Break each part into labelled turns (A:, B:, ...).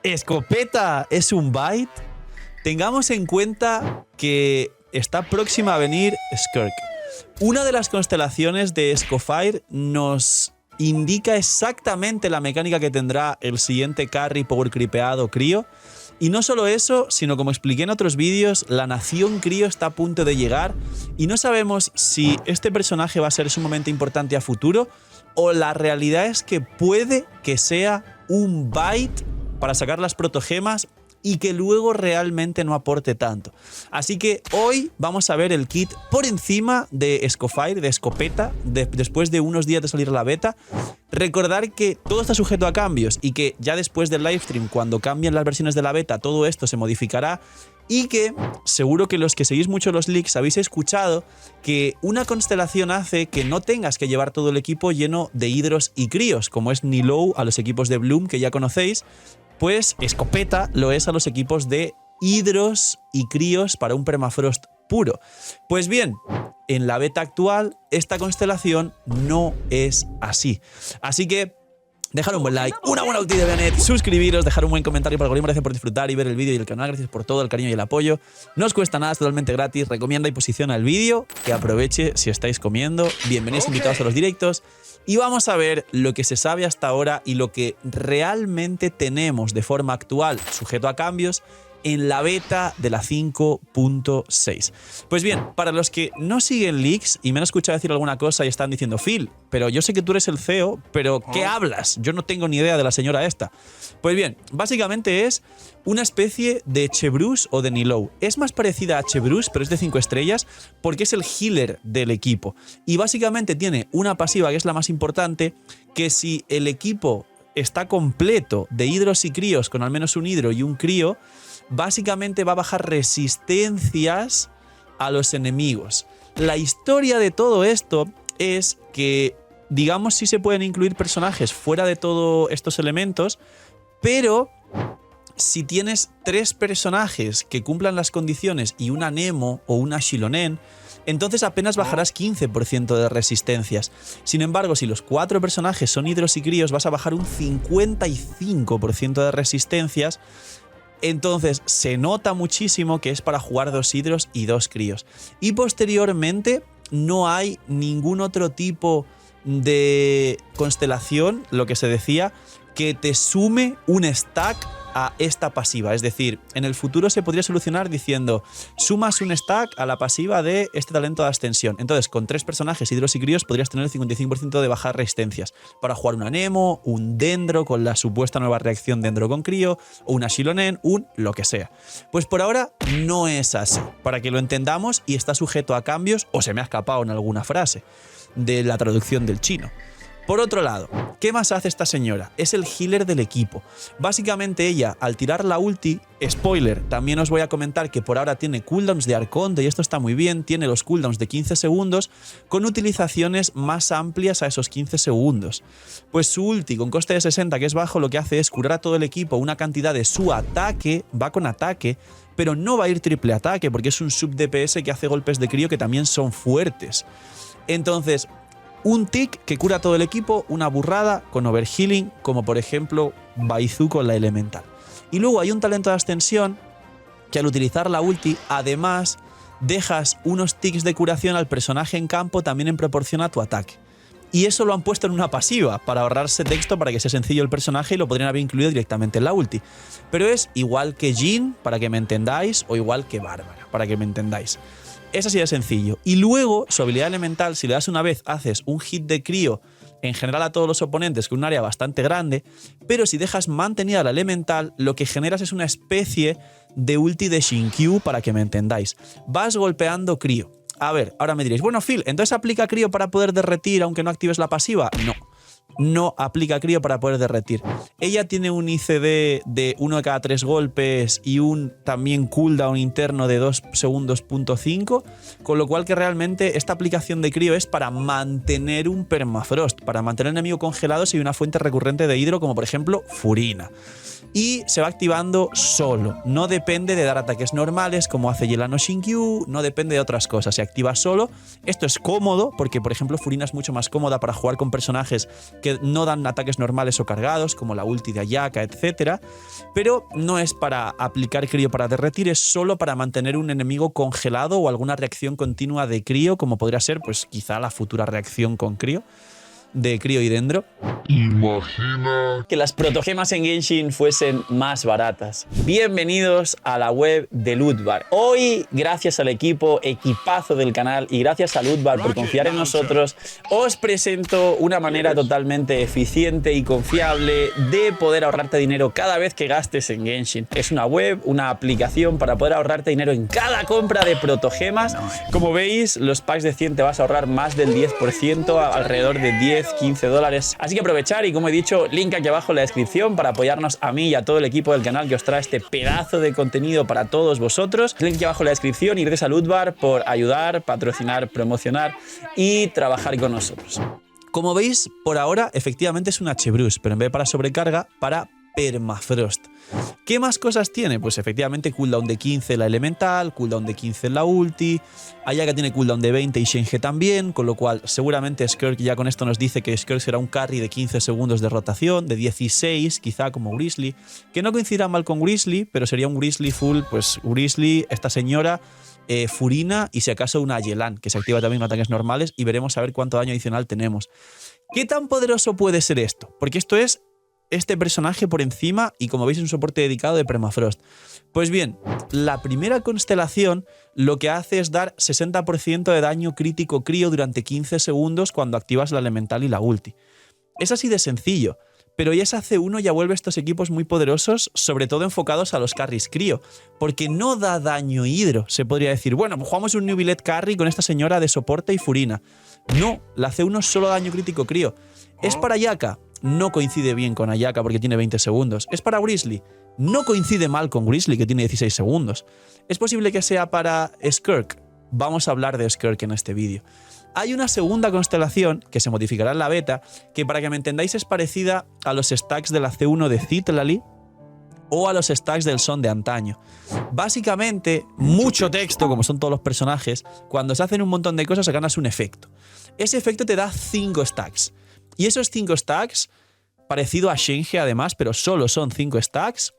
A: ¿Escopeta es un bait? Tengamos en cuenta que está próxima a venir Skirk. Una de las constelaciones de Scofire nos indica exactamente la mecánica que tendrá el siguiente carry power creepeado Crío. Y no solo eso, sino como expliqué en otros vídeos, la nación Crío está a punto de llegar y no sabemos si este personaje va a ser sumamente importante a futuro o la realidad es que puede que sea un bait para sacar las protogemas y que luego realmente no aporte tanto. Así que hoy vamos a ver el kit por encima de Scofire, de escopeta, después de unos días de salir la beta. Recordar que todo está sujeto a cambios y que ya después del livestream, cuando cambien las versiones de la beta, todo esto se modificará y que seguro que los que seguís mucho los leaks habéis escuchado que una constelación hace que no tengas que llevar todo el equipo lleno de hidros y críos, como es Nilou a los equipos de Bloom, que ya conocéis. Pues escopeta lo es a los equipos de hidros y críos para un permafrost puro. Pues bien, en la beta actual esta constelación no es así. Así que dejar un buen like, una buena ulti de Bennett, suscribiros, dejar un buen comentario para el algoritmo. Gracias por disfrutar y ver el vídeo y el canal. Gracias por todo el cariño y el apoyo. No os cuesta nada, es totalmente gratis. Recomienda y posiciona el vídeo. Que aproveche si estáis comiendo. Bienvenidos invitados a los directos. Y vamos a ver lo que se sabe hasta ahora y lo que realmente tenemos de forma actual, sujeto a cambios, en la beta de la 5.6. Pues bien, para los que no siguen leaks y me han escuchado decir alguna cosa y están diciendo, Phil, pero yo sé que tú eres el CEO, pero ¿qué hablas? Yo no tengo ni idea de la señora esta. Pues bien, básicamente es una especie de Chevreuse o de Nilou. Es más parecida a Chevreuse, pero es de 5 estrellas porque es el healer del equipo. Y básicamente tiene una pasiva que es la más importante, que si el equipo está completo de hidros y críos con al menos un hidro y un crío, básicamente va a bajar resistencias a los enemigos. La historia de todo esto es que, digamos, sí se pueden incluir personajes fuera de todos estos elementos, pero si tienes 3 personajes que cumplan las condiciones y una Nemo o una Shilonen, entonces apenas bajarás 15% de resistencias. Sin embargo, si los 4 personajes son hidros y críos, vas a bajar un 55% de resistencias. Entonces se nota muchísimo que es para jugar 2 hidros y 2 críos. Y posteriormente no hay ningún otro tipo de constelación, lo que se decía, que te sume un stack a esta pasiva. Es decir, en el futuro se podría solucionar diciendo sumas un stack a la pasiva de este talento de ascensión. Entonces, con 3 personajes hidros y críos podrías tener el 55% de bajar resistencias para jugar una Nemo, un Dendro con la supuesta nueva reacción Dendro con crío, o una Shilonen, un lo que sea. Pues por ahora no es así, para que lo entendamos, y está sujeto a cambios, o se me ha escapado en alguna frase de la traducción del chino. Por otro lado, ¿qué más hace esta señora? Es el healer del equipo. Básicamente ella, al tirar la ulti, spoiler, también os voy a comentar que por ahora tiene cooldowns de Arconte y esto está muy bien, tiene los cooldowns de 15 segundos con utilizaciones más amplias a esos 15 segundos. Pues su ulti con coste de 60, que es bajo, lo que hace es curar a todo el equipo una cantidad de su ataque, va con ataque, pero no va a ir triple ataque porque es un sub DPS que hace golpes de crío que también son fuertes. Entonces, un tick que cura a todo el equipo, una burrada con overhealing, como por ejemplo Baizu con la elemental. Y luego hay un talento de ascensión que al utilizar la ulti, además, dejas unos ticks de curación al personaje en campo también en proporción a tu ataque. Y eso lo han puesto en una pasiva para ahorrarse texto, para que sea sencillo el personaje, y lo podrían haber incluido directamente en la ulti. Pero es igual que Jhin, para que me entendáis, o igual que Bárbara, para que me entendáis. Es así de sencillo. Y luego, su habilidad elemental, si le das una vez, haces un hit de crío en general a todos los oponentes con un área bastante grande, pero si dejas mantenida la elemental, lo que generas es una especie de ulti de Shinkyu, para que me entendáis. Vas golpeando crío. A ver, ahora me diréis, bueno, Phil, ¿entonces aplica crío para poder derretir aunque no actives la pasiva? No. No aplica crío para poder derretir. Ella tiene un ICD de 1 de cada 3 golpes y un también cooldown interno de 2 segundos .5, con lo cual que realmente esta aplicación de crío es para mantener un permafrost, para mantener al enemigo congelado si hay una fuente recurrente de hidro, como por ejemplo Furina. Y se va activando solo, no depende de dar ataques normales como hace Yelano Shinkyu, no depende de otras cosas, se activa solo. Esto es cómodo porque, por ejemplo, Furina es mucho más cómoda para jugar con personajes que no dan ataques normales o cargados, como la ulti de Ayaka, etc. Pero no es para aplicar crío para derretir, es solo para mantener un enemigo congelado o alguna reacción continua de crío, como podría ser, pues quizá la futura reacción con crío, de crío y dendro.
B: Imagina
A: Que las protogemas en Genshin fuesen más baratas. Bienvenidos a la web de Lootbar. Hoy, gracias al equipazo del canal y gracias a Lootbar por confiar en nosotros, os presento una manera totalmente eficiente y confiable de poder ahorrarte dinero cada vez que gastes en Genshin. Es una web, una aplicación para poder ahorrarte dinero en cada compra de protogemas. Como veis, los packs de 100 te vas a ahorrar más del 10%, alrededor de 10-15 dólares. Así que aprovechar y, como he dicho, link aquí abajo en la descripción para apoyarnos a mí y a todo el equipo del canal que os trae este pedazo de contenido para todos vosotros. Link aquí abajo en la descripción y gracias a Lootbar por ayudar, patrocinar, promocionar y trabajar con nosotros. Como veis, por ahora efectivamente es un H-Bruce, pero en vez de para sobrecarga, para Permafrost. ¿Qué más cosas tiene? Pues efectivamente cooldown de 15 la elemental, cooldown de 15 en la ulti, Ayaka tiene cooldown de 20 y Shenhe también, con lo cual seguramente Skirk ya con esto nos dice que Skirk será un carry de 15 segundos de rotación, de 16 quizá como Grizzly, que no coincidirá mal con Grizzly, pero sería un Grizzly full, pues Grizzly, esta señora, Furina y si acaso una Yelan, que se activa también en ataques normales y veremos a ver cuánto daño adicional tenemos. ¿Qué tan poderoso puede ser esto? Porque esto es este personaje por encima y como veis es un soporte dedicado de Permafrost. Pues bien, la primera constelación lo que hace es dar 60% de daño crítico crío durante 15 segundos cuando activas la elemental y la ulti. Es así de sencillo, pero ya esa C1 ya vuelve a estos equipos muy poderosos, sobre todo enfocados a los carries crío, porque no da daño hidro, se podría decir. Bueno, pues jugamos un New Billet carry con esta señora de soporte y Furina. No, la C1 es solo daño crítico crío. ¿Es para Ayaka? No coincide bien con Ayaka porque tiene 20 segundos. ¿Es para Grizzly? No coincide mal con Grizzly que tiene 16 segundos. ¿Es posible que sea para Skirk? Vamos a hablar de Skirk en este vídeo. Hay una segunda constelación que se modificará en la beta que, para que me entendáis, es parecida a los stacks de la C1 de Citlali o a los stacks del Son de antaño. Básicamente, mucho texto, como son todos los personajes, cuando se hacen un montón de cosas ganas un efecto. Ese efecto te da 5 stacks. Y esos 5 stacks, parecido a Shenhe además, pero solo son 5 stacks,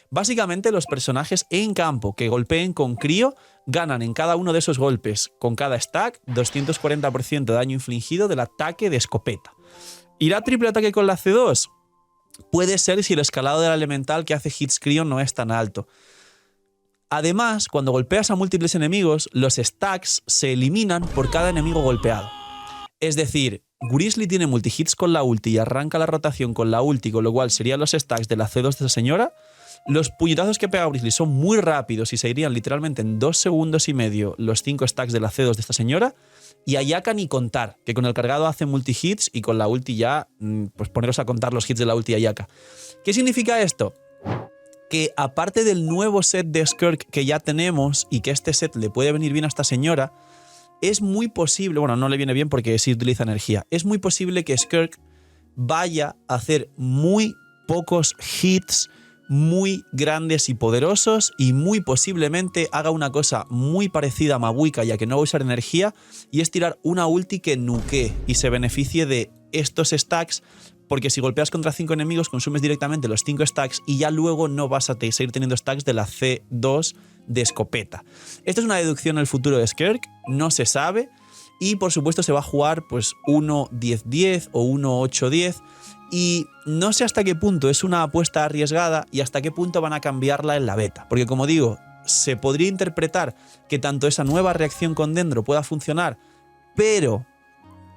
A: básicamente los personajes en campo que golpeen con crío ganan en cada uno de esos golpes, con cada stack, 240% de daño infligido del ataque de escopeta. ¿Irá triple ataque con la C2? Puede ser si el escalado del elemental que hace hits crío no es tan alto. Además, cuando golpeas a múltiples enemigos, los stacks se eliminan por cada enemigo golpeado. Es decir, Grizzly tiene multihits con la ulti y arranca la rotación con la ulti, con lo cual serían los stacks de la C2 de esa señora. Los puñetazos que pega Grizzly son muy rápidos y se irían literalmente en 2 segundos y medio los 5 stacks de la C2 de esta señora. Y Ayaka ni contar, que con el cargado hace multihits y con la ulti ya, pues poneros a contar los hits de la ulti Ayaka. ¿Qué significa esto? Que aparte del nuevo set de Skirk que ya tenemos y que este set le puede venir bien a esta señora, es muy posible, bueno, no le viene bien porque sí utiliza energía, es muy posible que Skirk vaya a hacer muy pocos hits muy grandes y poderosos y muy posiblemente haga una cosa muy parecida a Mabuika, ya que no va a usar energía, y es tirar una ulti que nuke y se beneficie de estos stacks, porque si golpeas contra 5 enemigos consumes directamente los 5 stacks y ya luego no vas a seguir teniendo stacks de la C2 de escopeta. Esto es una deducción en el futuro de Skirk, no se sabe, y por supuesto se va a jugar pues 1-10-10 o 1-8-10, y no sé hasta qué punto es una apuesta arriesgada y hasta qué punto van a cambiarla en la beta, porque como digo, se podría interpretar que tanto esa nueva reacción con Dendro pueda funcionar, pero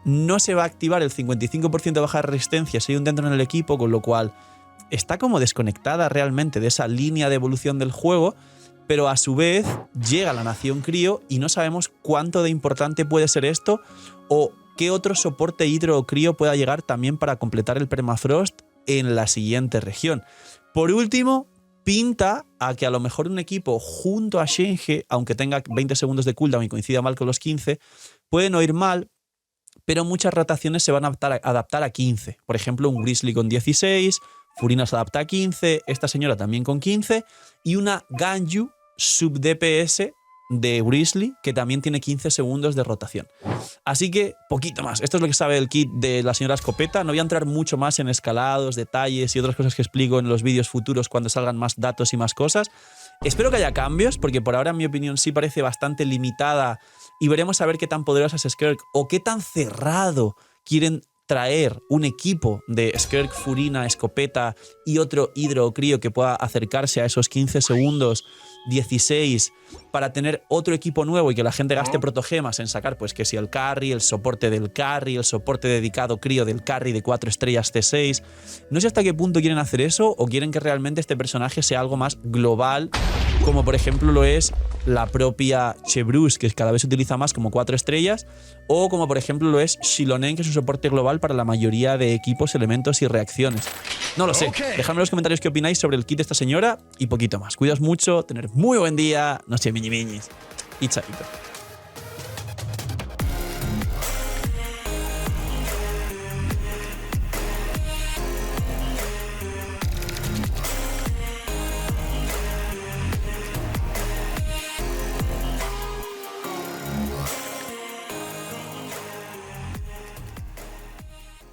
A: no se va a activar el 55% de baja resistencia si hay un Dendro en el equipo, con lo cual está como desconectada realmente de esa línea de evolución del juego, pero a su vez llega la nación crío y no sabemos cuánto de importante puede ser esto o qué otro soporte hidro o crío pueda llegar también para completar el permafrost en la siguiente región. Por último, pinta a que a lo mejor un equipo junto a Shenhe, aunque tenga 20 segundos de cooldown y coincida mal con los 15, puede no ir mal, pero muchas rotaciones se van a adaptar a 15. Por ejemplo, un Grizzly con 16, Furina se adapta a 15, esta señora también con 15, y una Ganyu sub DPS de Grizzly, que también tiene 15 segundos de rotación. Así que, poquito más. Esto es lo que sabe el kit de la señora Escopeta. No voy a entrar mucho más en escalados, detalles y otras cosas que explico en los vídeos futuros cuando salgan más datos y más cosas. Espero que haya cambios, porque por ahora, en mi opinión, sí parece bastante limitada y veremos a ver qué tan poderosa es Skirk o qué tan cerrado quieren traer un equipo de Skirk, Furina, Escopeta y otro Hydro o Crío que pueda acercarse a esos 15 segundos, 16, para tener otro equipo nuevo y que la gente gaste protogemas en sacar, pues que si el carry, el soporte del carry, el soporte dedicado Crío del carry de 4 estrellas C6. No sé hasta qué punto quieren hacer eso o quieren que realmente este personaje sea algo más global, como por ejemplo lo es la propia Chevreuse, que cada vez se utiliza más como 4 estrellas, o como por ejemplo lo es Xilonen, que es un soporte global para la mayoría de equipos, elementos y reacciones. No lo sé. Dejadme en los comentarios qué opináis sobre el kit de esta señora y poquito más. Cuidaos mucho, tener muy buen día, no sé, miñi miñis y chaito.